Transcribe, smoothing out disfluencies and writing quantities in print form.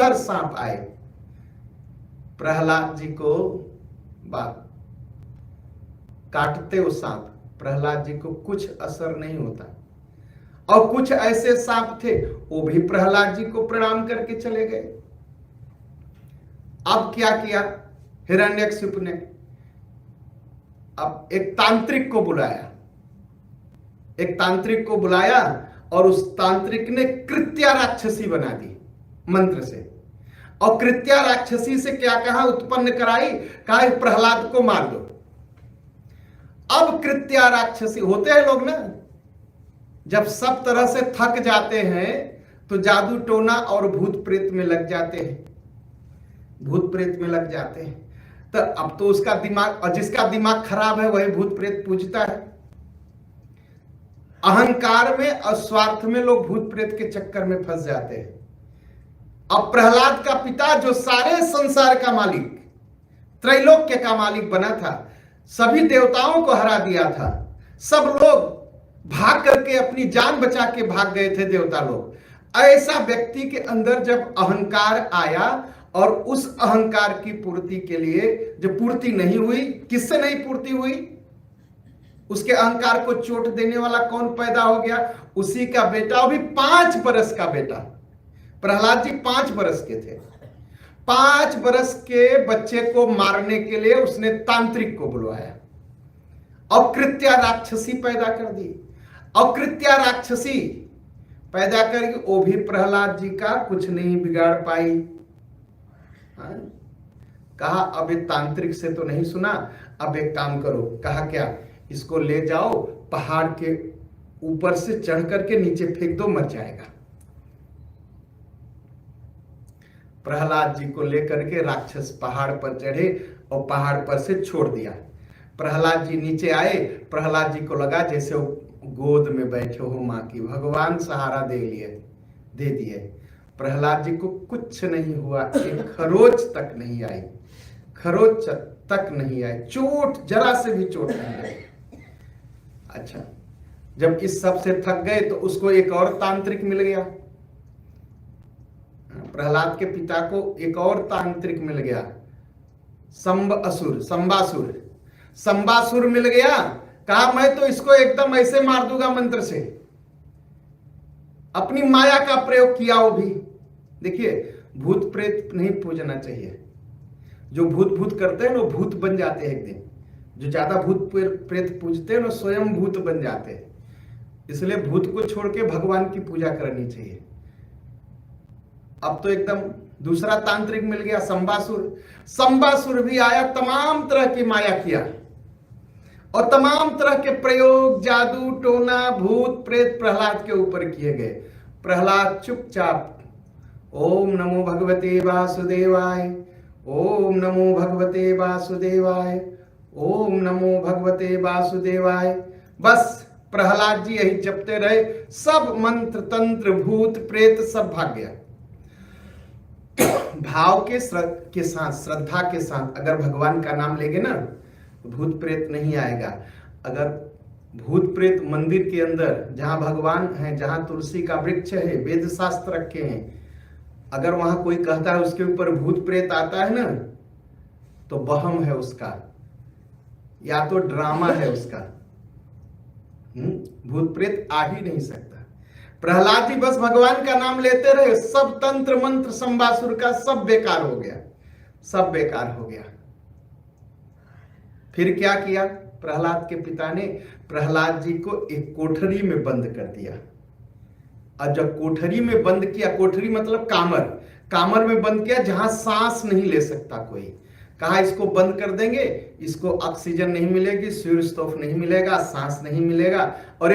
हर सांप आए, प्रहलाद जी को बात काटते वो सांप, प्रहलाद जी को कुछ असर नहीं होता। और कुछ ऐसे सांप थे वो भी प्रहलाद जी को प्रणाम करके चले गए। अब क्या किया हिरण्यकशिपु ने? अब एक तांत्रिक को बुलाया, एक तांत्रिक को बुलाया और उस तांत्रिक ने कृत्या राक्षसी बना दी मंत्र से। और कृत्या राक्षसी से क्या कहा, उत्पन्न कराई, कहा प्रहलाद को मार दो। अब कृत्या राक्षसी होते हैं लोग ना, जब सब तरह से थक जाते हैं तो जादू टोना और भूत प्रेत में लग जाते हैं, भूत प्रेत में लग जाते हैं। तो अब तो उसका दिमाग, और जिसका दिमाग खराब है वही भूत प्रेत पूजता है। अहंकार में और स्वार्थ में लोग भूत प्रेत के चक्कर में फंस जाते हैं। अब प्रहलाद का पिता जो सारे संसार का मालिक, त्रैलोक्य का मालिक बना था, सभी देवताओं को हरा दिया था, सब लोग भाग करके अपनी जान बचा के भाग गए थे देवता लोग। ऐसा व्यक्ति के अंदर जब अहंकार आया और उस अहंकार की पूर्ति के लिए जो पूर्ति नहीं हुई, किससे नहीं पूर्ति हुई, उसके अहंकार को चोट देने वाला कौन पैदा हो गया? उसी का बेटा, वो भी 5 बरस का बेटा। प्रहलाद जी 5 बरस के थे। 5 बरस के बच्चे को मारने के लिए उसने तांत्रिक को बुलवाया और कृत्या राक्षसी पैदा कर दी। और कृत्या राक्षसी पैदा करके वो भी प्रहलाद जी का कुछ नहीं बिगाड़ पाई। कहा अब एक तांत्रिक से तो नहीं सुना, अब एक काम करो। कहा क्या? इसको ले जाओ पहाड़ के ऊपर से चढ़ करके नीचे फेंक दो, मर जाएगा। प्रहलाद जी को लेकर के राक्षस पहाड़ पर चढ़े और पहाड़ पर से छोड़ दिया। प्रहलाद जी नीचे आए, प्रहलाद जी को लगा जैसे वो गोद में बैठे हो मां की, भगवान सहारा दे दिए। प्रहलाद जी को कुछ नहीं हुआ, एक खरोच तक नहीं आई, खरोच तक नहीं आई, चोट जरा से भी चोट नहीं आई। अच्छा, जब इस सब से थक गए तो उसको एक और तांत्रिक मिल गया। प्रहलाद के पिता को एक और तांत्रिक मिल गया, संबासुर मिल गया। कहा मैं तो इसको एकदम ऐसे मार दूंगा मंत्र से। अपनी माया का प्रयोग किया वो भी। देखिए, भूत प्रेत नहीं पूजना चाहिए। जो भूत करते हैं वो भूत बन जाते हैं एक दिन। जो ज्यादा भूत प्रेत पूजते हैं वो स्वयं भूत बन जाते हैं। इसलिए भूत को छोड़ के भगवान की पूजा करनी चाहिए। अब तो एकदम दूसरा तांत्रिक मिल गया, संबासुर भी आया, तमाम तरह की माया किया और तमाम तरह के प्रयोग, जादू टोना, भूत प्रेत प्रहलाद के ऊपर किए गए। प्रहलाद चुपचाप ओम नमो भगवते वासुदेवाय, ओम नमो भगवते वासुदेवाय, ओम नमो भगवते वासुदेवाय। बस प्रहलाद जी यही जपते रहे। सब मंत्र तंत्र भूत प्रेत सब भाग गया। भाव के साथ, श्रद्धा के साथ अगर भगवान का नाम लेंगे ना तो भूत प्रेत नहीं आएगा। अगर भूत प्रेत मंदिर के अंदर जहां भगवान है, जहां तुलसी का वृक्ष है, वेद शास्त्र रखे हैं, अगर वहां कोई कहता है उसके ऊपर भूत प्रेत आता है ना तो वहम है उसका, या तो ड्रामा है उसका। भूत प्रेत आ ही नहीं सकता। प्रहलाद जी बस भगवान का नाम लेते रहे, सब तंत्र मंत्र संबासुर का सब बेकार हो गया, सब बेकार हो गया। फिर क्या किया प्रहलाद के पिता ने? प्रहलाद जी को एक कोठरी में बंद कर दिया। और जब कोठरी में बंद किया, कोठरी मतलब कामर में बंद किया जहां सांस नहीं ले सकता कोई। कहा इसको बंद कर देंगे, इसको ऑक्सीजन नहीं मिलेगी, सूर्य स्तोफ नहीं मिलेगा, सांस नहीं मिलेगा और